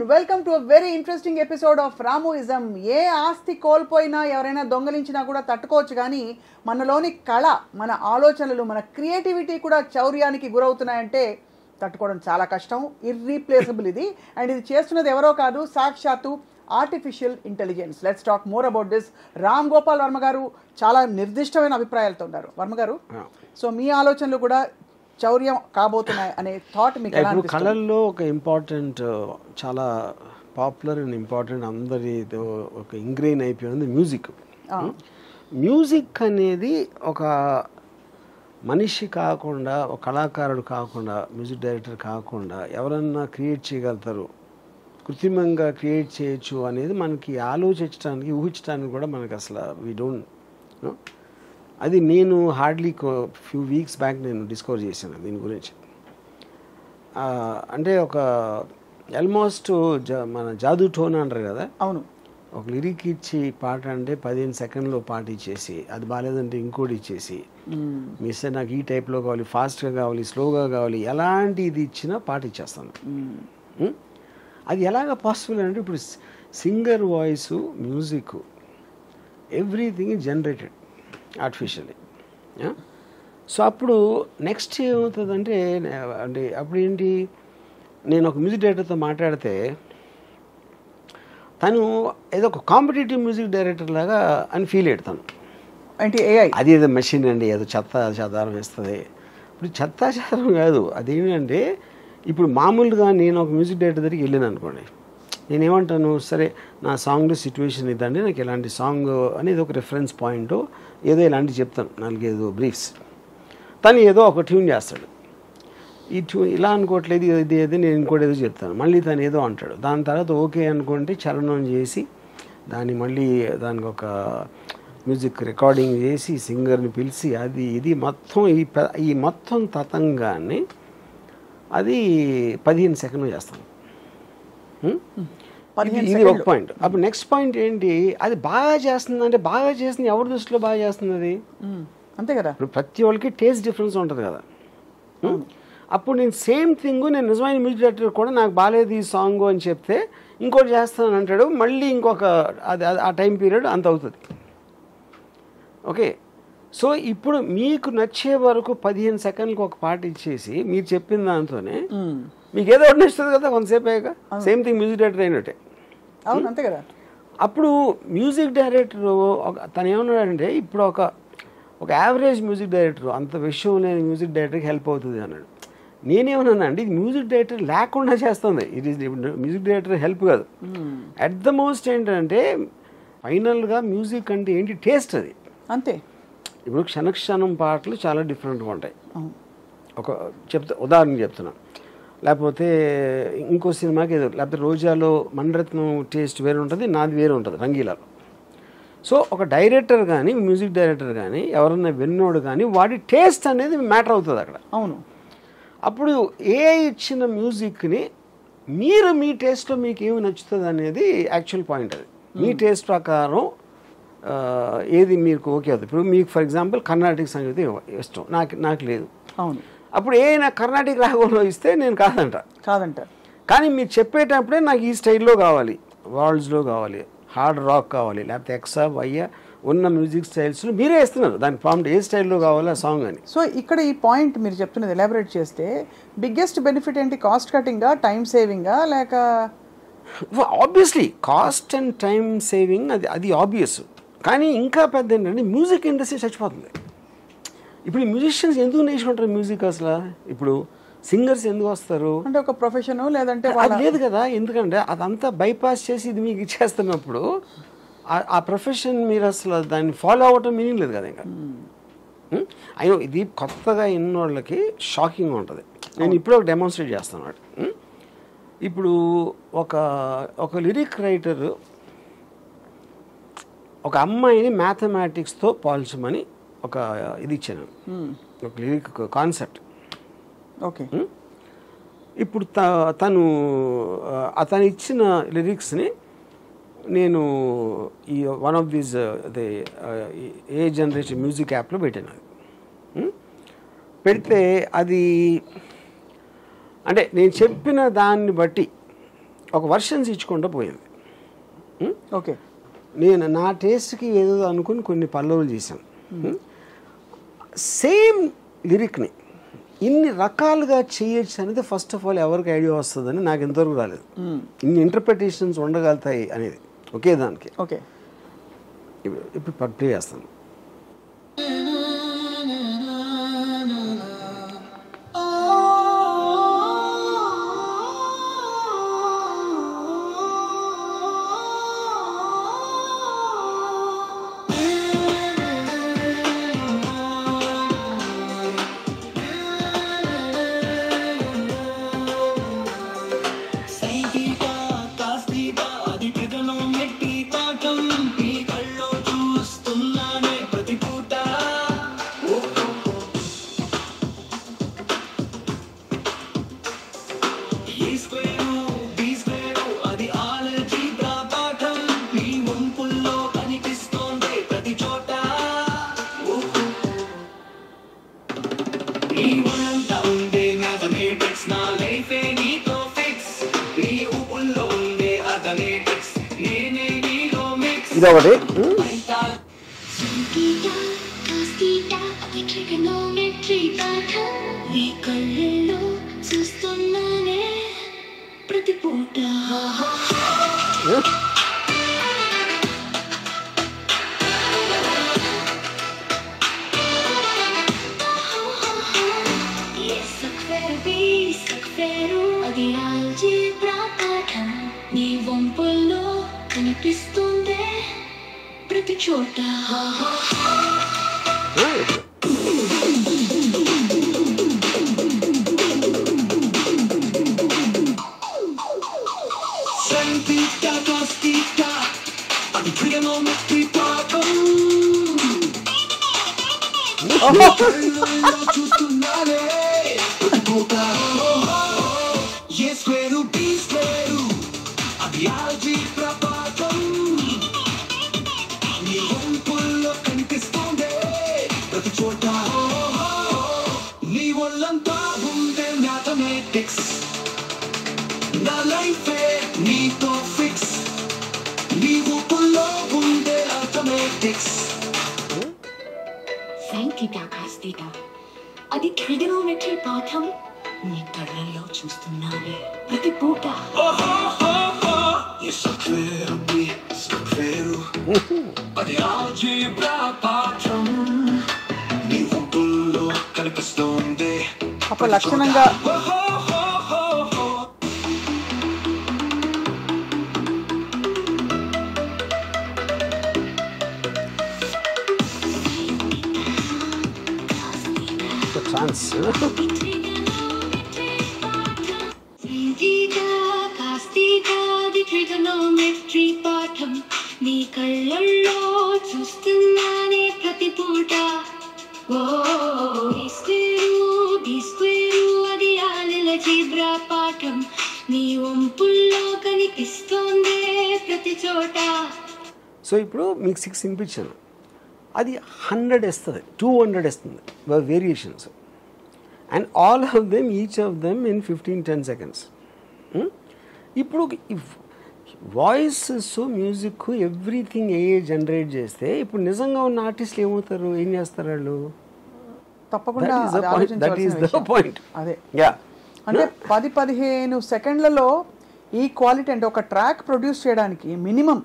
everyone, welcome to a very interesting episode of Ramuism. ఏ ఆస్తి కోల్పోయినా ఎవరైనా దొంగలించినా కూడా తట్టుకోవచ్చు, కానీ మనలోని కళ, మన ఆలోచనలు, మన క్రియేటివిటీ కూడా చౌర్యానికి గురవుతున్నాయంటే తట్టుకోవడం చాలా కష్టం. ఇర్రీప్లేసబుల్ ఇది. అండ్ ఇది చేస్తున్నది ఎవరో కాదు, సాక్షాత్తు artificial intelligence. Let's talk more about this. Ram Gopal Varma గారు చాలా నిర్దిష్టమైన అభిప్రాయాలతో ఉన్నారు. వర్మ గారు, సో మీ ఆలోచనలు కూడా చౌర్యం కాబోతున్నాయి అనే థాట్ మీకు ఎలా అనిపిస్తుంది? కళల్లో ఒక ఇంపార్టెంట్, చాలా పాపులర్ అండ్ ఇంపార్టెంట్, అందరి ఒక ఇంగ్రెయిన్ అయిపోయింది మ్యూజిక్. మ్యూజిక్ అనేది ఒక మనిషి కాకుండా, ఒక కళాకారుడు కాకుండా, మ్యూజిక్ డైరెక్టర్ కాకుండా ఎవరన్నా క్రియేట్ చేయగలుగుతారు, కృత్రిమంగా క్రియేట్ చేయొచ్చు అనేది మనకి ఆలోచించడానికి, ఊహించడానికి కూడా మనకి అసలు వీ డోంట్ నో. అది నేను హార్డ్లీ ఫ్యూ వీక్స్ బ్యాక్ నేను డిస్కవర్ చేశాను దీని గురించి. అంటే ఒక ఆల్మోస్ట్ మన జాదూ టోన్ అంటారు కదా, అవును, ఒక లిరిక్ ఇచ్చి పాట అంటే 15 సెకండ్లో పాట ఇచ్చేసి, అది బాగాలేదంటే ఇంకోటి ఇచ్చేసి, మిస్ నాకు ఈ టైప్లో కావాలి, ఫాస్ట్గా కావాలి, స్లోగా కావాలి, ఎలాంటి ఇది ఇచ్చినా పాట ఇచ్చేస్తాను. అది ఎలాగ పాసిబుల్ అంటే ఇప్పుడు singer voice, music, everything is generated artificially. So అప్పుడు నెక్స్ట్ ఏమవుతుందంటే, అంటే అప్పుడు ఏంటి, నేను ఒక మ్యూజిక్ డైరెక్టర్తో మాట్లాడితే తను ఏదో ఒక కాంపిటేటివ్ మ్యూజిక్ డైరెక్టర్ లాగా అని ఫీల్ అయ్యాడు. అంటే ఏఐ అది ఏదో మెషిన్ అండి, ఏదో చెత్త చెదారం వేస్తుంది. ఇప్పుడు చెత్త చెదారం కాదు, అదేంటంటే ఇప్పుడు మామూలుగా నేను ఒక మ్యూజిక్ డైరెక్టర్ దగ్గరికి వెళ్ళాను అనుకోండి, నేనేమంటాను, సరే నా సాంగ్లో సిచ్యువేషన్ ఇదండి, నాకు ఇలాంటి సాంగ్ అనేది ఒక రెఫరెన్స్ పాయింట్, ఏదో ఇలాంటివి చెప్తాను, 4-5 బ్రీఫ్స్. తను ఏదో ఒక ట్యూన్ చేస్తాడు, ఈ ట్యూన్ ఇలా అనుకోవట్లేదు, ఇది ఏదో నేను ఇంకోటి ఏదో చెప్తాను, మళ్ళీ తను ఏదో అంటాడు. దాని తర్వాత ఓకే అనుకుంటే చరణం చేసి దాన్ని మళ్ళీ దానికి ఒక మ్యూజిక్ రికార్డింగ్ చేసి సింగర్ని పిలిచి అది ఇది మొత్తం ఈ మొత్తం తతంగాన్ని అది 15 సెకండ్లు చేస్తాను. ఇది ఒక పాయింట్. అప్పుడు నెక్స్ట్ పాయింట్ ఏంటి, అది బాగా చేస్తుంది అంటే, బాగా చేస్తుంది ఎవరి దృష్టిలో బాగా చేస్తుంది అది, అంతే కదా. ఇప్పుడు ప్రతి వాళ్ళకి టేస్ట్ డిఫరెన్స్ ఉంటుంది కదా. అప్పుడు నేను సేమ్ థింగ్, నేను నిజమైన మ్యూజిక్ డైరెక్టర్ కూడా నాకు బాగాలేదు ఈ సాంగ్ అని చెప్తే ఇంకోటి చేస్తాను అంటాడు, మళ్ళీ ఇంకొక అది ఆ టైం పీరియడ్ అంత అవుతుంది. ఓకే, సో ఇప్పుడు మీకు నచ్చే వరకు 15 సెకండ్లకు ఒక పాట ఇచ్చేసి మీరు చెప్పిన దాంతోనే మీకు ఏదో ఒకటి నచ్చుతుంది కదా కొంతసేపు అయ్యాక. సేమ్ థింగ్ మ్యూజిక్ డైరెక్టర్ అయినట్టే. అవును, అంతే కదా. అప్పుడు మ్యూజిక్ డైరెక్టర్ తను ఏమన్నాడంటే, ఇప్పుడు ఒక యావరేజ్ మ్యూజిక్ డైరెక్టర్, అంత విషయం లేని మ్యూజిక్ డైరెక్టర్కి హెల్ప్ అవుతుంది అన్నాడు. నేనేమన్నా అండి, ఇది మ్యూజిక్ డైరెక్టర్ లేకుండా చేస్తుంది, ఇది మ్యూజిక్ డైరెక్టర్ హెల్ప్ కాదు. అట్ ద మోస్ట్ ఏంటంటే ఫైనల్గా మ్యూజిక్ అంటే ఏంటి, టేస్ట్ అది అంతే. ఇప్పుడు క్షణక్షణం పాటలు చాలా డిఫరెంట్గా ఉంటాయి. ఉదాహరణ చెప్తున్నా, లేకపోతే ఇంకో సినిమాకి ఏదో, లేకపోతే రోజాలో మణిరత్నం టేస్ట్ వేరే ఉంటుంది, నాది వేరే ఉంటుంది రంగీలాలో. సో ఒక డైరెక్టర్ కానీ, మ్యూజిక్ డైరెక్టర్ కానీ, ఎవరన్నా విన్నోడు కానీ, వాడి టేస్ట్ అనేది మ్యాటర్ అవుతుంది అక్కడ. అవును. అప్పుడు ఏ ఇచ్చిన మ్యూజిక్ని మీరు మీ టేస్ట్లో మీకు ఏమి నచ్చుతుంది అనేది యాక్చువల్ పాయింట్. అది మీ టేస్ట్ ప్రకారం ఏది మీకు ఓకే అవుతుంది. ఇప్పుడు మీకు ఫర్ ఎగ్జాంపుల్ కర్ణాటక సంగీతం ఇష్టం, నాకు లేదు. అవును. అప్పుడు నా కర్ణాటక రాగంలో ఇస్తే నేను కాదంట. కానీ మీరు చెప్పేటప్పుడే నాకు ఈ స్టైల్లో కావాలి, వాల్స్లో కావాలి, హార్డ్ రాక్ కావాలి, లేకపోతే ఎక్సా వయ్య ఉన్న మ్యూజిక్ స్టైల్స్లో మీరే ఇస్తున్నారు దానికి ప్రాంప్ట్, ఏ స్టైల్లో కావాలో ఆ సాంగ్ అని. సో ఇక్కడ ఈ పాయింట్ మీరు చెప్తున్నది ఎలాబరేట్ చేస్తే, బిగ్గెస్ట్ బెనిఫిట్ ఏంటి, కాస్ట్ కటింగా, టైం సేవింగా, లేక? Obviously cost and time saving, అది ఆబ్వియస్. కానీ ఇంకా పెద్ద ఏంటంటే మ్యూజిక్ ఇండస్ట్రీ చచ్చిపోతుంది. ఇప్పుడు మ్యూజిషియన్స్ ఎందుకు నేర్చుకుంటారు మ్యూజిక్ అసలు? ఇప్పుడు సింగర్స్ ఎందుకు వస్తారు అంటే ఒక ప్రొఫెషన్, లేదంటే అది లేదు కదా. ఎందుకంటే అదంతా బైపాస్ చేసి ఇది మీకు ఇచ్చేస్తున్నప్పుడు ఆ ప్రొఫెషన్ మీరు అసలు దాన్ని ఫాలో అవ్వటం మీనింగ్ లేదు కదా. ఇంకా అయ్యో ఇది కొత్తగా ఇన్నోళ్ళకి షాకింగ్ ఉంటుంది. నేను ఇప్పుడు ఒక డెమాన్స్ట్రేట్ చేస్తాను అన్నమాట. ఇప్పుడు ఒక లిరిక్ రైటర్ ఒక అమ్మాయిని మ్యాథమెటిక్స్తో పోల్చమని ఒక ఇది ఇచ్చాను, ఒక లిరిక్ కాన్సెప్ట్. ఓకే, ఇప్పుడు అతను ఇచ్చిన లిరిక్స్ని నేను ఈ one of these A generation music యాప్లో పెట్టాను. పెడితే అది అంటే నేను చెప్పిన దాన్ని బట్టి ఒక వర్షన్స్ ఇచ్చుకుంటూ పోయింది. ఓకే, నేను నా టేస్ట్కి ఏదో అనుకుని కొన్ని పల్లవులు చేశాను. సేమ్ లిరిక్ని ఇన్ని రకాలుగా చేయొచ్చు అనేది ఫస్ట్ ఆఫ్ ఆల్ ఎవరికి ఐడియా వస్తుందని నాకు ఇంతవరకు రాలేదు. ఇన్ని ఇంటర్ప్రిటేషన్స్ ఉండగలుగుతాయి అనేది ఒకే దానికి. ఓకే, ఇప్పుడు ప్లే చేస్తాను. ఇదొకటి. కనిపిస్తుందే ప్రతి చోట. అది ట్రిగనోమెట్రీ పాఠం నీ కళ్ళల్లో చూస్తున్నానే ప్రతి పూట. అది ఆల్జీబ్రా పాఠం నీ ఒంపుల్లో కనిపిస్తోంది. అప్పుడు లక్షణంగా ఛాన్స్. ట్రిగనోమెట్రీ పాఠం నీ కళ్ళల్లో చూస్తున్నానే ప్రతి పూట. అది ఆల్జీబ్రా పాఠం నీ ఒంపుల్లో కనిపిస్తోందే ప్రతి చోట. సో ఇప్పుడు మీకు 6 వినిపించాను, అది 100 ఇస్తుంది, 200 ఇస్తుంది variations. And all of them each of them in 15-10 seconds. ఇప్పుడు వాయిసెస్ మ్యూజిక్ ఎవ్రీథింగ్ జనరేట్ చేస్తే ఇప్పుడు నిజంగా ఉన్న ఆర్టిస్టులు ఏమవుతారు, ఏం చేస్తారు వాళ్ళు? తప్పకుండా అదే అంటే 10-15 సెకండ్లలో ఈ క్వాలిటీ అంటే ఒక ట్రాక్ ప్రొడ్యూస్ చేయడానికి మినిమం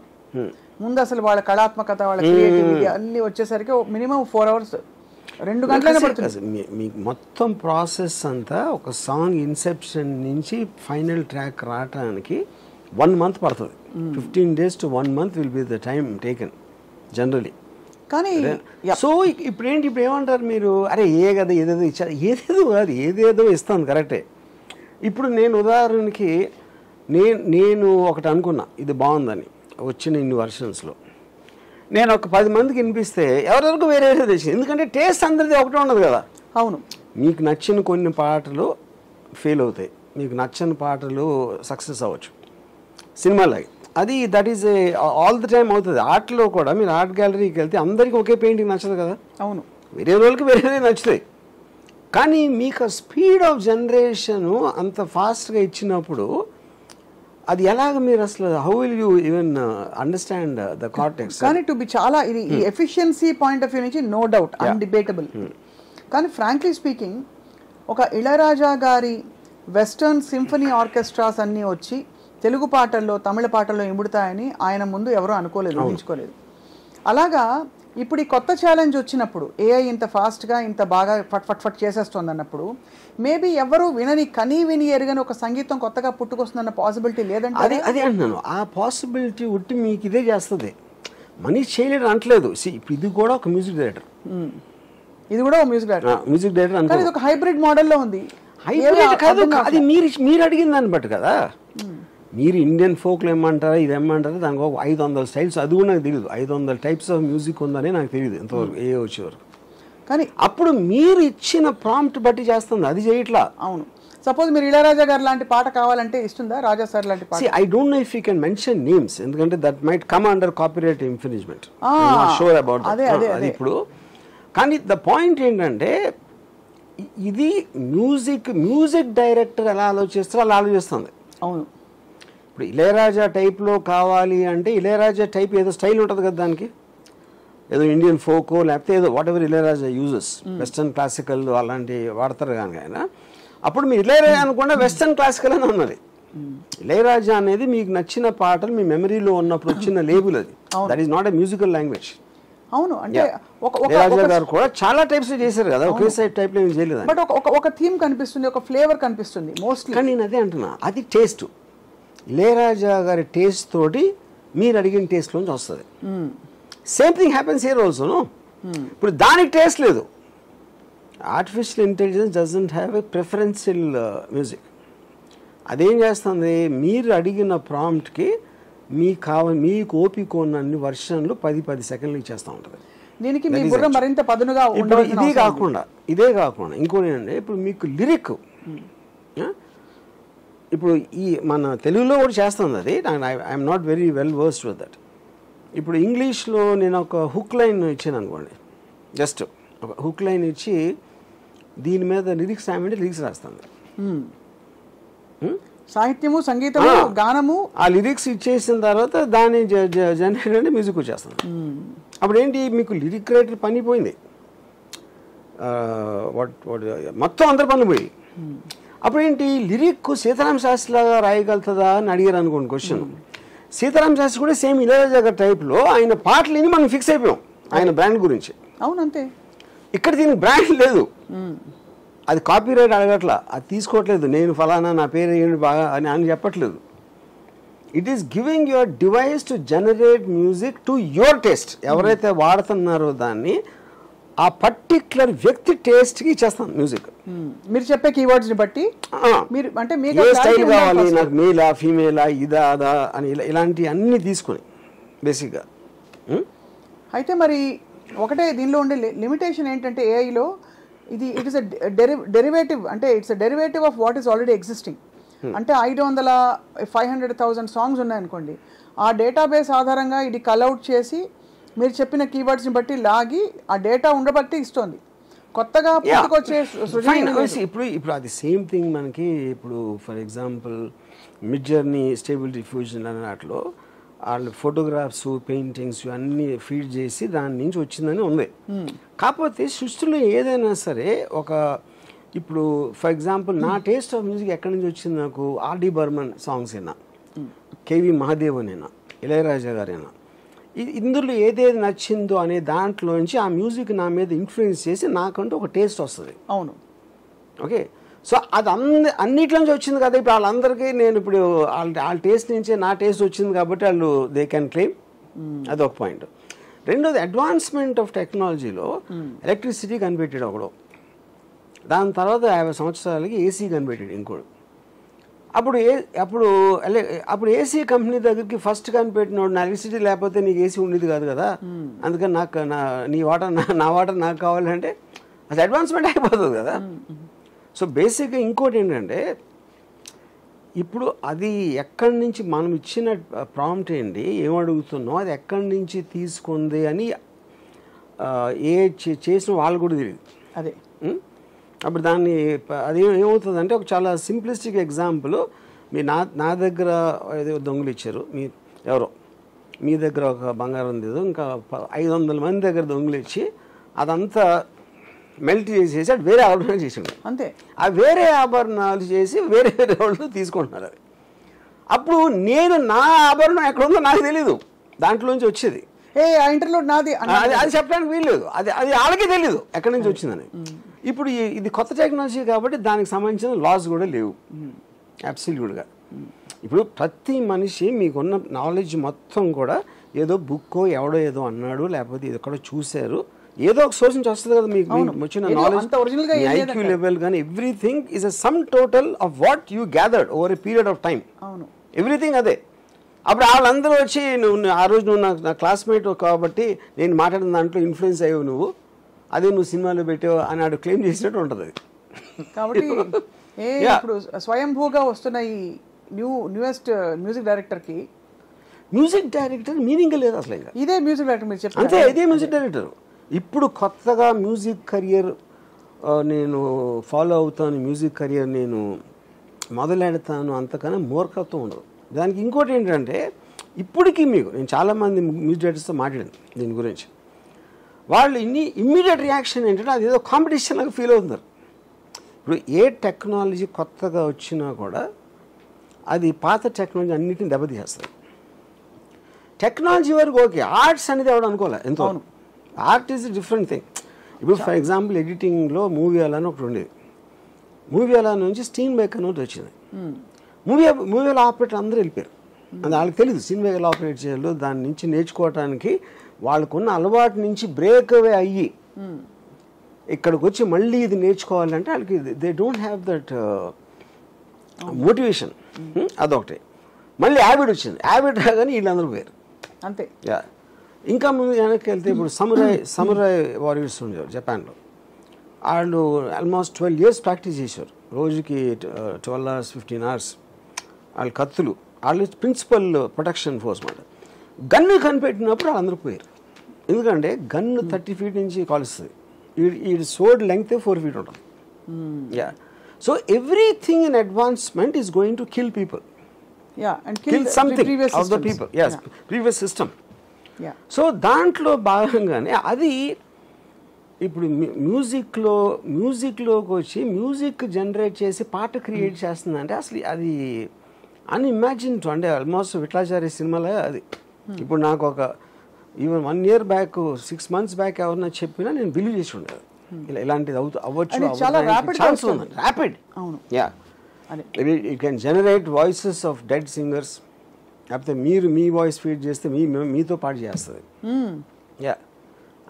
ముందు అసలు వాళ్ళ కళాత్మకత, వాళ్ళ క్రియేటివిటీ అన్ని వచ్చేసరికి మినిమం 4 hours, 2 గంటలైనా పడుతుంది. మీకు మొత్తం ప్రాసెస్ అంతా ఒక సాంగ్ ఇన్సెప్షన్ నుంచి ఫైనల్ ట్రాక్ రావడానికి 1 month పడుతుంది. 15 days to 1 month will be the time taken generally. కానీ సో ఇప్పుడు ఏమంటారు మీరు, అరే కదా ఏదేదో ఇచ్చారు, ఏదేదో కాదు, ఏదేదో ఇస్తాను కరెక్టే. ఇప్పుడు నేను ఉదాహరణకి నేను ఒకటి అనుకున్నా ఇది బాగుందని, వచ్చిన ఇన్ని వర్షన్స్లో నేను ఒక 10 మందికి వినిపిస్తే ఎవరెవరికి వేరే వేరే తెచ్చింది. ఎందుకంటే టేస్ట్ అందరిది ఒకటే ఉండదు కదా. అవును, మీకు నచ్చిన కొన్ని పాటలు ఫెయిల్ అవుతాయి, మీకు నచ్చని పాటలు సక్సెస్ అవ్వచ్చు సినిమాలాగా. అది that is all the time అవుతుంది. ఆర్ట్లో కూడా మీరు ఆర్ట్ గ్యాలరీకి వెళ్తే అందరికీ ఒకే పెయింటింగ్ నచ్చదు కదా. అవును, వేరే రోజులకి వేరే నచ్చుతాయి. కానీ మీకు స్పీడ్ ఆఫ్ జనరేషను అంత ఫాస్ట్గా ఇచ్చినప్పుడు అది ఎలాగ మీరు అసలు how will you even understand the cortex? కానీ టు బి చాలా ఇది ఈ ఎఫిషియన్సీ పాయింట్ ఆఫ్ వ్యూ నుంచి నో డౌట్ అన్డిబేటబుల్. కానీ ఫ్రాంక్లీ స్పీకింగ్ ఒక ఇళయరాజా గారి వెస్టర్న్ సింఫనీ ఆర్కెస్ట్రాస్ అన్నీ వచ్చి తెలుగు పాటల్లో తమిళ పాటల్లో ఇముడుతాయని ఆయన ముందు ఎవరూ అనుకోలేదు, ఊహించుకోలేదు. అలాగా ఇప్పుడు ఈ కొత్త ఛాలెంజ్ వచ్చినప్పుడు ఏఐ ఇంత ఫాస్ట్గా ఇంత బాగా ఫట్ ఫట్ ఫట్ చేసేస్తుంది అన్నప్పుడు మేబీ ఎవరు కనీ విని ఎరుగని ఒక సంగీతం కొత్తగా పుట్టుకొస్తుందన్న పాసిబిలిటీ లేదంటే అదే అంటున్నాను. ఆ పాసిబిలిటీ ఉట్టి మీకు ఇదే చేస్తుంది, మనీష్ చేయలేడు అంటలేదు. ఇప్పుడు ఇది కూడా ఒక మ్యూజిక్ డైరెక్టర్, ఇది కూడా ఒక మ్యూజిక్ డైరెక్టర్ అంటే ఇది ఒక హైబ్రిడ్ మోడల్లో ఉంది. హైబ్రిడ్ కాదు, అది మీరు అడిగిన దాన్ని బట్టి కదా. మీరు ఇండియన్ ఫోక్లో ఏమంటారా ఇది ఏమంటారా దానికి ఒక 500 స్టైల్స్, అది కూడా నాకు తెలియదు. 500 టైప్స్ ఆఫ్ మ్యూజిక్ ఉందని నాకు తెలియదు ఇంతవరకు ఏ వచ్చేవరకు. కానీ అప్పుడు మీరు ఇచ్చిన ప్రాంప్ట్ బట్టి చేస్తుంది, అది చేయట్లా. అవును, సపోజ్ మీరు ఇళయరాజా గారు లాంటి పాట కావాలంటే ఇస్తుందా, రాజా సార్ లాంటి పాట? I don't know if you can mention names, ఎందుకంటే that might come under copyright infringement. Sure about అది ఇప్పుడు. కానీ ద పాయింట్ ఏంటంటే ఇది మ్యూజిక్ డైరెక్టర్ ఎలా ఆలోచిస్తారో అలా ఆలోచిస్తుంది. అవును, ఇప్పుడు ఇళయరాజా టైప్లో కావాలి అంటే ఇళయరాజా టైప్ ఏదో స్టైల్ ఉంటుంది కదా, దానికి ఏదో ఇండియన్ ఫోకో లేకపోతే ఏదో what ever Ilaiyaraaja uses, western classical అలాంటివి వాడతారు కానీ ఆయన. అప్పుడు మీరు ఇళయరాజా అనుకుంటే వెస్టర్న్ క్లాసికల్ అని అన్నది. ఇళయరాజా అనేది మీకు నచ్చిన పాటలు మీ మెమరీలో ఉన్నప్పుడు వచ్చిన లేబుల్ అది. That is not a musical language. అవును, అంటే ఇళయరాజా గారు కూడా చాలా టైప్స్ చేశారు కదా, ఒకే సైడ్ టైప్ ఏమి చేయలేదు. బట్ ఒక థీమ్ కనిపిస్తుంది, ఒక ఫ్లేవర్ కనిపిస్తుంది మోస్ట్లీ. కానీ నేను అదే అంటున్నా, అది టేస్ట్. ఇళయరాజా గారి టేస్ట్ తోటి మీరు అడిగిన టేస్ట్లోంచి వస్తుంది. Same thing happens here also. ఇప్పుడు దానికి టేస్ట్ లేదు. Artificial intelligence doesn't have a preferential music. అదేం చేస్తుంది, మీరు అడిగిన ప్రాంప్ట్కి మీకు ఓపిక ఉన్నన్ని వర్షన్లు 10 సెకండ్లు ఇచ్చేస్తూ ఉంటుంది. దీనికి మీ బుర్ర మరింత పదునుగా ఇదే కాకుండా ఇంకోటి ఏంటంటే ఇప్పుడు మీకు లిరిక్ ఇప్పుడు ఈ మన తెలుగులో కూడా చేస్తుంది అది. I'm not very well versed with that. ఇప్పుడు ఇంగ్లీష్లో నేను ఒక హుక్ లైన్ ఇచ్చాను అనుకోండి, జస్ట్ ఒక హుక్ లైన్ ఇచ్చి దీని మీద లిరిక్స్ రాయమంటే లిరిక్స్ రాస్తాను. సాహిత్యము, సంగీతము, గానము, ఆ లిరిక్స్ ఇచ్చేసిన తర్వాత దాన్ని జనరేట్ అంటే మ్యూజిక్ వచ్చేస్తాను. అప్పుడు ఏంటి, మీకు లిరిక్ రైటర్ పని పోయింది, మొత్తం అందరి పనులు పోయి. అప్పుడు ఏంటి, లిరిక్ సీతారామ శాస్త్రి లాగా రాయగలుగుతుందా అని అడిగారు అనుకోండి క్వశ్చన్. సీతారామ శాస్త్రి కూడా సేమ్ ఇళయరాజా గారి టైప్లో ఆయన పాటలు విని మనం ఫిక్స్ అయిపోయాం ఆయన బ్రాండ్ గురించి. అవును, అంతే. ఇక్కడ దీనికి బ్రాండ్ లేదు, అది కాపీరైట్ అడగట్లా, అది తీసుకోవట్లేదు. నేను ఫలానా నా పేరు ఏంటి బాగా అని చెప్పట్లేదు. It is giving your device to generate music to your taste. ఎవరైతే వాడుతున్నారో దాన్ని ఆ పర్టిక్యులర్ వ్యక్తి టేస్ట్కి ఇచ్చేస్తాను మ్యూజిక్. మీరు చెప్పే కీవర్డ్స్ని బట్టి మీరు అంటే మీకు స్టైల్ కావాలి, నాకు మేలా ఫీమేలా ఇదా అదా అని ఇలాంటి అన్ని తీసుకొని బేసిక్గా. అయితే మరి ఒకటే దీనిలో ఉండే లిమిటేషన్ ఏంటంటే ఏఐలో ఇట్ ఈస్ డెరివేటివ్, అంటే it's derivative of what is already existing. అంటే 500,000 సాంగ్స్ ఉన్నాయనుకోండి, ఆ డేటాబేస్ ఆధారంగా ఇది కల్అవుట్ చేసి మీరు చెప్పిన కీవర్డ్స్ని బట్టి లాగి ఆ డేటా ఉండబట్టి ఇస్తుంది. కొత్తగా పుట్టుకొచ్చే ఇప్పుడు అది సేమ్ థింగ్ మనకి. ఇప్పుడు for example mid journey, stable diffusion అనే వాటిలో వాళ్ళు ఫోటోగ్రాఫ్స్, పెయింటింగ్స్ అన్నీ ఫీడ్ చేసి దాని నుంచి వచ్చిందని ఉంది. కాకపోతే సృష్టిలో ఏదైనా సరే ఇప్పుడు ఫర్ ఎగ్జాంపుల్ నా టేస్ట్ ఆఫ్ మ్యూజిక్ ఎక్కడి నుంచి వచ్చింది, నాకు ఆర్డి బర్మన్ సాంగ్స్ అయినా, కేవి మహాదేవన్ అయినా, ఇళయరాజా గారైనా, ఇందులో ఏదేది నచ్చిందో అనే దాంట్లోంచి ఆ మ్యూజిక్ నా మీద ఇన్ఫ్లుయెన్స్ చేసి నాకంటూ ఒక టేస్ట్ వస్తుంది. అవును, ఓకే. సో అది అన్నిట్లోంచి వచ్చింది కదా. ఇప్పుడు వాళ్ళందరికీ నేను ఇప్పుడు వాళ్ళ టేస్ట్ నుంచే నా టేస్ట్ వచ్చింది కాబట్టి వాళ్ళు దే క్యాన్ క్లెయిమ్. అదొక పాయింట్. రెండోది, అడ్వాన్స్మెంట్ ఆఫ్ టెక్నాలజీలో ఎలక్ట్రిసిటీ కనిపెట్టాడు ఒకడు, దాని తర్వాత 50 సంవత్సరాలకి ఏసీ కనిపెట్టాడు ఇంకోడు. అప్పుడు ఏసీ కంపెనీ దగ్గరికి ఫస్ట్ కనిపెట్టినోడు నా ఎలక్ట్రిసిటీ లేకపోతే నీకు ఏసీ ఉండేది కాదు కదా, అందుకని నా వాటర్ నాకు కావాలంటే అది అడ్వాన్స్మెంట్ అయిపోతుంది కదా. సో బేసిక్గా ఇంకోటి ఏంటంటే, ఇప్పుడు అది ఎక్కడి నుంచి మనం ఇచ్చిన ప్రాంప్ట్ ఏంటి, ఏమడుగుతున్నాం, అది ఎక్కడి నుంచి తీసుకుంది అని చేసిన వాళ్ళు కూడా తెలియదు. అదే అప్పుడు దాన్ని అది ఏమవుతుందంటే, ఒక చాలా సింప్లిస్టిక్ ఎగ్జాంపుల్, నా దగ్గర ఏదో దొంగలు ఇచ్చారు, ఎవరో మీ దగ్గర ఒక బంగారం లేదు, ఇంకా 500 మంది దగ్గర దొంగలు ఇచ్చి అదంతా మెల్ట్ చేసేసి అది వేరే ఆభరణాలు చేసిండు అంతే. ఆ వేరే ఆభరణాలు చేసి వేరే వేరే వాళ్ళు తీసుకుంటున్నారు. అది అప్పుడు నేను నా ఆభరణం ఎక్కడ ఉందో నాకు తెలీదు, దాంట్లోంచి వచ్చేది ఆ ఇంటర్లో నాది అది చెప్పడానికి వీల్లేదు, అది వాళ్ళకే తెలీదు ఎక్కడి నుంచి వచ్చిందని. ఇప్పుడు ఇది కొత్త టెక్నాలజీ కాబట్టి దానికి సంబంధించిన లాస్ కూడా లేవు అబ్సల్యూట్గా. ఇప్పుడు ప్రతి మనిషి మీకున్న నాలెడ్జ్ మొత్తం కూడా ఏదో బుక్కో ఎవడో ఏదో అన్నాడు, లేకపోతే ఇది ఎక్కడో చూశారు, ఏదో ఒక సోర్స్ నుంచి వస్తుంది కదా మీకు వచ్చిన నాలెడ్జ్, ఐక్యూ లెవెల్ కానీ everything is a sum total of what you gathered over a period of time. Everything అదే. అప్పుడు వాళ్ళందరూ వచ్చి నువ్వు ఆ రోజు నువ్వు నా క్లాస్మేట్ కాబట్టి నేను మాట్లాడిన దాంట్లో ఇన్ఫ్లుయెన్స్ అయ్యావు నువ్వు, అదే నువ్వు సినిమాలో పెట్టావు అని ఆడు క్లెయిమ్ చేసినట్టు ఉంటుంది. కాబట్టి ఇప్పుడు స్వయంభూగా వస్తున్న ఈ న్యూయెస్ట్ మ్యూజిక్ డైరెక్టర్కి మ్యూజిక్ డైరెక్టర్ మీనింగ్ లేదు అసలు. ఇంకా ఇదే మ్యూజిక్ డైరెక్టర్ మీరు చెప్పారు అంతే, ఇదే మ్యూజిక్ డైరెక్టర్. ఇప్పుడు కొత్తగా మ్యూజిక్ కెరియర్ నేను ఫాలో అవుతాను, మ్యూజిక్ కెరియర్ నేను మొదలెడతాను అంతకన్నా మూర్ఖత్వం ఉండదు. దానికి ఇంకోటి ఏంటంటే ఇప్పటికీ నేను చాలామంది మ్యూజిక్ డైరెక్టర్స్తో మాట్లాడాను దీని గురించి. వాళ్ళు ఇమ్మీడియట్ రియాక్షన్ ఏంటంటే అది ఏదో కాంపిటీషన్ లాగా ఫీల్ అవుతున్నారు. ఇప్పుడు ఏ టెక్నాలజీ కొత్తగా వచ్చినా కూడా అది పాత టెక్నాలజీ అన్నిటిని దెబ్బతీసేస్తుంది. టెక్నాలజీ వరకు ఓకే, ఆర్ట్స్ అనేది ఎవడు అనుకోలే ఎంతో. Art is different thing. ఇప్పుడు ఫర్ ఎగ్జాంపుల్ ఎడిటింగ్లో మూవీ అలా అని ఒకటి ఉండేది. మూవీ అలా నుంచి స్టీన్ బేక్ అని ఒకటి వచ్చింది. మూవీలో ఆపరేటర్ అందరూ వెళ్ళిపోయారు, అది వాళ్ళకి తెలియదు స్టీన్ బేక్ ఎలా ఆపరేట్ చేయాలో. దాని నుంచి నేర్చుకోవటానికి వాళ్ళకున్న అలవాటు నుంచి బ్రేక్ అవే అయ్యి ఇక్కడికి వచ్చి మళ్ళీ ఇది నేర్చుకోవాలంటే వాళ్ళకి they don't have that motivation. అదొకటి. మళ్ళీ యావిడ్ వచ్చింది, యావిడ్ రాగానే వీళ్ళందరూ పోయారు అంతే. ఇంకా ముందు వెనక్కి వెళ్తే ఇప్పుడు సమురాయ్ వారియర్స్ ఉండేవారు జపాన్లో. వాళ్ళు ఆల్మోస్ట్ 12 years ప్రాక్టీస్ చేశారు, రోజుకి 12 hours 15 hours. వాళ్ళు కత్తులు, వాళ్ళు ప్రిన్సిపల్ ప్రొటెక్షన్ ఫోర్స్ మాట. గన్ను కనిపెట్టినప్పుడు వాళ్ళందరూ పోయారు, ఎందుకంటే గన్ను 30 feet నుంచి కాలుస్తుంది, ఈ సోడ్ లెంగ్త్ 4 feet ఉంటుంది. So everything in advancement is going to kill people, kill something of the people. Yes, previous system. So దాంట్లో భాగంగానే అది ఇప్పుడు మ్యూజిక్లోకి వచ్చి మ్యూజిక్ జనరేట్ చేసి పాట క్రియేట్ చేస్తుందంటే అసలు అది అన్ఇమాజిన్డ్. అంటే ఆల్మోస్ట్ విఠలాచార్య సినిమాలో అది. ఇప్పుడు నాకు ఒక even 1 year back 6 months back ఎవరన్నా చెప్పినా నేను బిలీవ్ చేసి ఉండేది ఇలాంటిది అవ్వచ్చు. Rapid. You can generate voices of dead singers, లేకపోతే మీరు మీ వాయిస్ ఫీడ్ చేస్తే మీతో పాటు చేస్తుంది.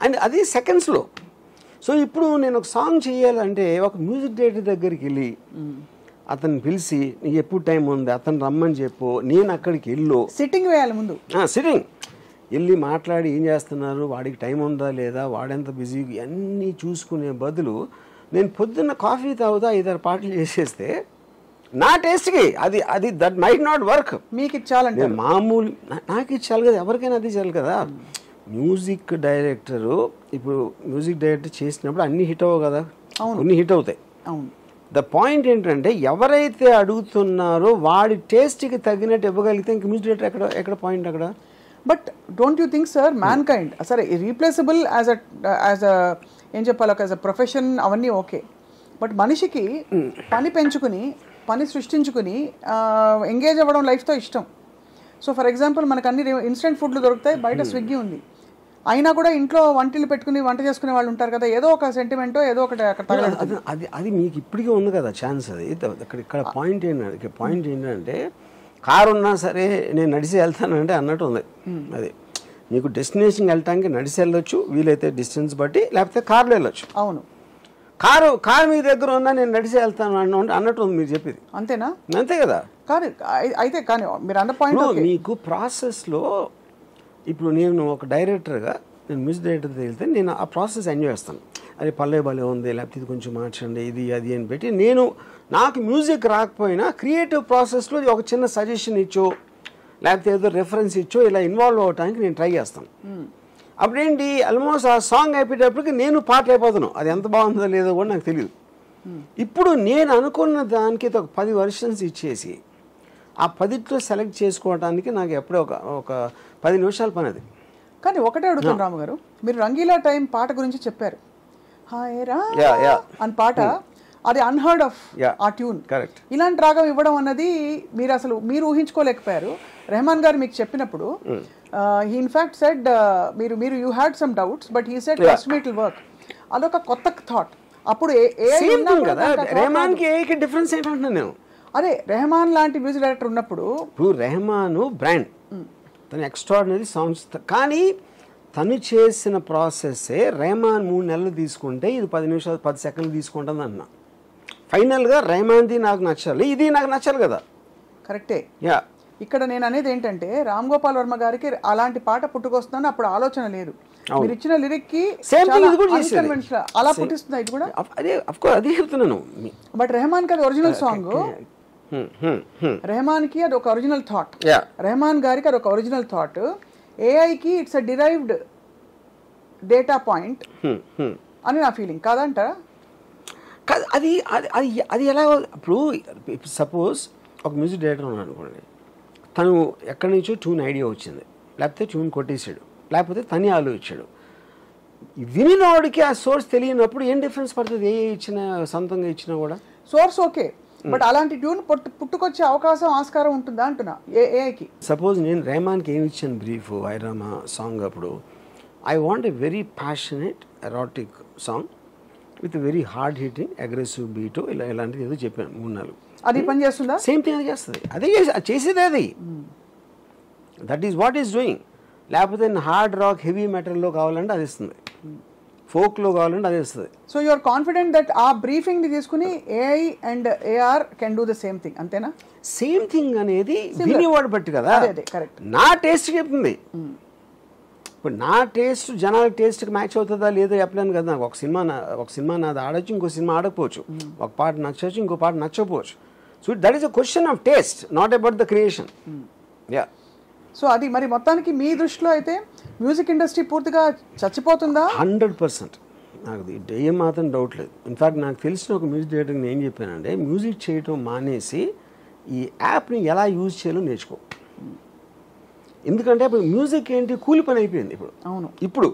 అండ్ అది సెకండ్స్లో. సో ఇప్పుడు నేను ఒక సాంగ్ చేయాలంటే ఒక మ్యూజిక్ డైరెక్టర్ దగ్గరికి వెళ్ళి అతను పిలిచి నీకు ఎప్పుడు టైం ఉంది అతను రమ్మని చెప్పు, నేను అక్కడికి వెళ్ళు, సిట్టింగ్ వేయాలి ముందు, సిట్టింగ్ వెళ్ళి మాట్లాడి ఏం చేస్తున్నారు, వాడికి టైం ఉందా లేదా, వాడెంత బిజీ, అన్నీ చూసుకునే బదులు నేను పొద్దున్న కాఫీ తాగుతా 5-6 పాటలు చేసేస్తే నా టేస్ట్కి అది దట్ మైట్ నాట్ వర్క్. మీకు ఇచ్చాలంటే మామూలు నాకు ఇచ్చాలి కదా, ఎవరికైనా అది ఇచ్చాలి కదా. మ్యూజిక్ డైరెక్టరు ఇప్పుడు మ్యూజిక్ డైరెక్టర్ చేసినప్పుడు అన్ని హిట్ అవ్వవు కదా, కొన్ని హిట్ అవుతాయి. ద పాయింట్ ఏంటంటే ఎవరైతే అడుగుతున్నారో వాడి టేస్ట్కి తగినట్టు ఇవ్వగలిగితే ఇంక మ్యూజిక్ డైరెక్టర్ ఎక్కడ పాయింట్ అక్కడ. But don't you think sir man kind సరే రీప్లేసబుల్ యాజ్ అ ఏం చెప్పాలి, యాజ్ అ ప్రొఫెషన్ అవన్నీ ఓకే, బట్ మనిషికి పని పెంచుకుని పని సృష్టించుకుని ఎంగేజ్ అవ్వడం లైఫ్తో ఇష్టం. సో ఫర్ ఎగ్జాంపుల్ మనకు అన్ని ఇన్స్టెంట్ ఫుడ్లు దొరుకుతాయి, బయట స్విగ్గీ ఉంది, అయినా కూడా ఇంట్లో వంటలు పెట్టుకుని వంట చేసుకునే వాళ్ళు ఉంటారు కదా, ఏదో ఒక సెంటిమెంటో ఏదో ఒకటి అక్కడ అది మీకు ఇప్పటికీ ఉంది కదా ఛాన్స్. అది ఇక్కడ పాయింట్ ఏంటంటే కారు ఉన్నా సరే నేను నడిచి వెళ్తానంటే అన్నట్టు ఉంది. అది నీకు డెస్టినేషన్కి వెళ్ళటానికి నడిచి వెళ్ళొచ్చు, వీలైతే డిస్టెన్స్ బట్టి, లేకపోతే కార్లో వెళ్ళొచ్చు. అవును, కారు మీ దగ్గర ఉన్నా నేను నడిచి వెళ్తాను అన్నట్టు ఉంది మీరు చెప్పేది. అంతేనా? అంతే కదా. కాదు అయితే కానీ మీరు అన్న పాయింట్ మీకు ప్రాసెస్లో ఇప్పుడు నేను ఒక డైరెక్టర్గా నేను మ్యూజిక్ డైరెక్టర్ వెళ్తే నేను ఆ ప్రాసెస్ ఎంజాయ్ చేస్తాను. అది పల్లె భలే ఉంది, లేకపోతే ఇది కొంచెం మార్చండి, ఇది అది అని పెట్టి నాకు మ్యూజిక్ రాకపోయినా క్రియేటివ్ ప్రాసెస్లో ఒక చిన్న సజెషన్ ఇచ్చో లేకపోతే ఏదో రెఫరెన్స్ ఇచ్చో ఇలా ఇన్వాల్వ్ అవ్వడానికి నేను ట్రై చేస్తాను. అప్పుడేంటి ఆల్మోస్ట్ ఆ సాంగ్ అయిపోయేటప్పటికి నేను పాట అయిపోతాను, అది ఎంత బాగుందో లేదో కూడా నాకు తెలియదు. ఇప్పుడు నేను అనుకున్న దానికి ఒక 10 versions ఇచ్చేసి ఆ 10లో సెలెక్ట్ చేసుకోవడానికి నాకు ఎప్పుడో ఒక 10 నిమిషాల పని అది. కానీ ఒకటే అడుగుతాను రాము గారు, మీరు రంగీలా టైం పాట గురించి చెప్పారు, హాయ్ రా అని పాట, అది అన్హర్డ్ ఆఫ్ ఆ ట్యూన్. కరెక్ట్. ఇలాంటి రాగం ఇవ్వడం అన్నది మీరు ఊహించుకోలేకపోయారు. రెహమాన్ గారు మీకు చెప్పినప్పుడు హీ ఇన్ఫాక్ట్ సెడ్ మీరు you had some doubts but he said trust me it will work. అదొక కొత్త థాట్. అప్పుడు రెహమాన్కి ఏకి డిఫరెన్స్ ఏంటంటున్నాను నేను. అదే రెహమాన్ లాంటి మ్యూజిక్ డైరెక్టర్ ఉన్నప్పుడు, ఇప్పుడు రెహమాన్ బ్రాండ్, తను ఎక్స్ట్రాడినరీ సాంగ్స్, కానీ తను చేసిన ప్రాసెస్సే రెహమాన్ 3 నెలలు తీసుకుంటే ఇది 10 నిమిషాలు 10 సెకండ్లు తీసుకుంటుంది అన్న. ఫైనల్గా రెహమాన్ది నాకు నచ్చాలి, ఇది నాకు నచ్చాలి కదా. కరెక్టే. యా, ఇక్కడ నేను అనేది ఏంటంటే రామ్ గోపాల్ వర్మ గారికి అలాంటి పాట పుట్టుకొస్తుందని అప్పుడు ఆలోచన లేదు. మీరు ఇచ్చిన లిరిక్ కి అలా పుట్టిస్తుంది ఇది కూడా. అదే అఫ్కోర్స్ అదే చెప్తున్నాను. బట్ రెహమాన్ కి అది ఒరిజినల్ సాంగ్, రెహమాన్ కి అది ఒక ఒరిజినల్ థాట్, రెహమాన్ గారికి అది ఒక ఒరిజినల్ థాట్. ఏఐకి it's a derived data point అని నా ఫీలింగ్. కాదంటారా? కాదు, అది అది అది ఎలా. ఇప్పుడు సపోజ్ ఒక మ్యూజిక్ డైరెక్టర్ ఉన్నాడు అనుకోండి, తను ఎక్కడి నుంచో ట్యూన్ ఐడియా వచ్చింది, లేకపోతే ట్యూన్ కొట్టేసాడు, లేకపోతే తనే ఆలోచించాడు. వినినోడికి ఆ సోర్స్ తెలియనప్పుడు ఏం డిఫరెన్స్ పడుతుంది? ఏ ఇచ్చినా సొంతంగా ఇచ్చినా కూడా సోర్స్ ఓకే, బట్ అలాంటి ట్యూన్ పుట్టుకొచ్చే అవకాశం ఆస్కారం ఉంటుందా అంటున్నా ఏఐకి. సపోజ్ నేను రెహమాన్కి ఏమి ఇచ్చాను బ్రీఫ్ వైరామా సాంగ్ అప్పుడు, I want a very passionate erratic song with very hard hitting aggressive beat, ఇలాంటిది ఏదో చెప్పాను 3-4. అది పని చేస్తుందా? సేమ్ థింగ్ అది చేస్తుంది, అదే చేసేదే అది. That is what is doing. లేకపోతే హార్డ్ రాక్ హెవీ మెటల్లో కావాలంటే అది ఇస్తుంది, ఫోక్లో కావాలంటే అది ఇస్తుంది. So you are confident that ఆ బ్రీఫింగ్ ని తీసుకుని AI and AR can do the same thing, అంతేనా? సేమ్ థింగ్ అనేది వినివాడు బట్టి కదా. కరెక్ట్. నా టేస్ట్ చెప్తుంది. ఇప్పుడు నా టేస్ట్ జనాల టేస్ట్కి మ్యాచ్ అవుతుందా లేదో చెప్పలేను కదా. నాకు ఒక సినిమా నాది ఆడొచ్చు, ఇంకో సినిమా ఆడకపోవచ్చు, ఒక పాట నచ్చవచ్చు, ఇంకో పాట నచ్చకపోవచ్చు. So that is a question of taste, not about the creation. Yeah. So అది మరి మొత్తానికి మీ దృష్టిలో అయితే మ్యూజిక్ ఇండస్ట్రీ పూర్తిగా చచ్చిపోతుందా? 100%. నాకు ఏం మాత్రం డౌట్ లేదు. ఇన్ఫాక్ట్ నాకు తెలిసిన ఒక మ్యూజిక్ డైరెక్టర్కి నేను ఏం చెప్పానంటే, మ్యూజిక్ చేయటం మానేసి ఈ యాప్ని ఎలా యూజ్ చేయాలో నేర్చుకో. ఎందుకంటే ఇప్పుడు మ్యూజిక్ ఏంటి, కూలి పని అయిపోయింది ఇప్పుడు. అవును. ఇప్పుడు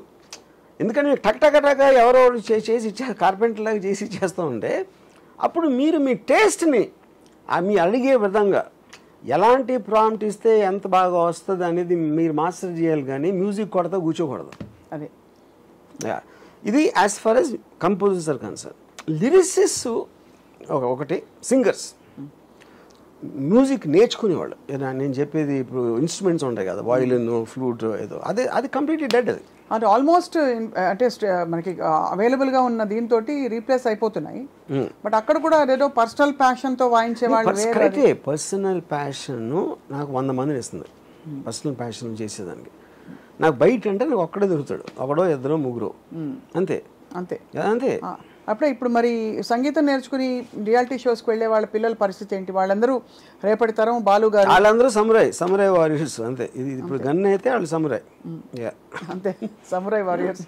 ఎందుకంటే టక్ టక్ టక్ ఎవరో చేసి ఇచ్చే కార్పెంటర్ లాగా చేసి ఇచ్చేస్తూ ఉంటే, అప్పుడు మీరు మీ టేస్ట్ని మీ అడిగే విధంగా ఎలాంటి ప్రాంప్ట్ ఇస్తే ఎంత బాగా వస్తుంది అనేది మీరు మాస్టర్ చేయాలి, కానీ మ్యూజిక్ కొడతా కూర్చోకూడదు. అదే ఇది as far as composers are concern. Lyricists ఒకటి, సింగర్స్ మ్యూజిక్ నేర్చుకునేవాళ్ళు. నేను చెప్పేది ఇప్పుడు ఇన్స్ట్రుమెంట్స్ ఉంటాయి కదా, వయలిన్, ఫ్లూట్, ఏదో అది కంప్లీట్లీ డెడ్. అది ఆల్మోస్ట్ అంటే మనకి అవైలబుల్ గా ఉన్న దీంతో రీప్లేస్ అయిపోతున్నాయి. బట్ అక్కడ కూడా అదేదో పర్సనల్ ప్యాషన్ తో వాయించే వాళ్ళు. పర్సనల్ ప్యాషన్ నాకు 100 మందిని ఇస్తుంది. పర్సనల్ ప్యాషన్ చేసేదానికి నాకు బయట అంటే నాకు ఒక్కడే దొరుకుతాడు, ఒకడో ఇద్దరో ముగ్గురు, అంతే అంతే అంతే. అప్పుడే ఇప్పుడు మరి సంగీతం నేర్చుకుని రియాలిటీ షోస్కి వెళ్ళే వాళ్ళ పిల్లల పరిస్థితి ఏంటి? వాళ్ళందరూ రేపటి తరం బాలు గారు, వాళ్ళందరూ సమురాయ్ వారియర్స్ అంతే. ఇది ఇప్పుడు గన్ అయితే వాళ్ళు సమురాయ్, అంతే సమురాయ్ వారియర్స్.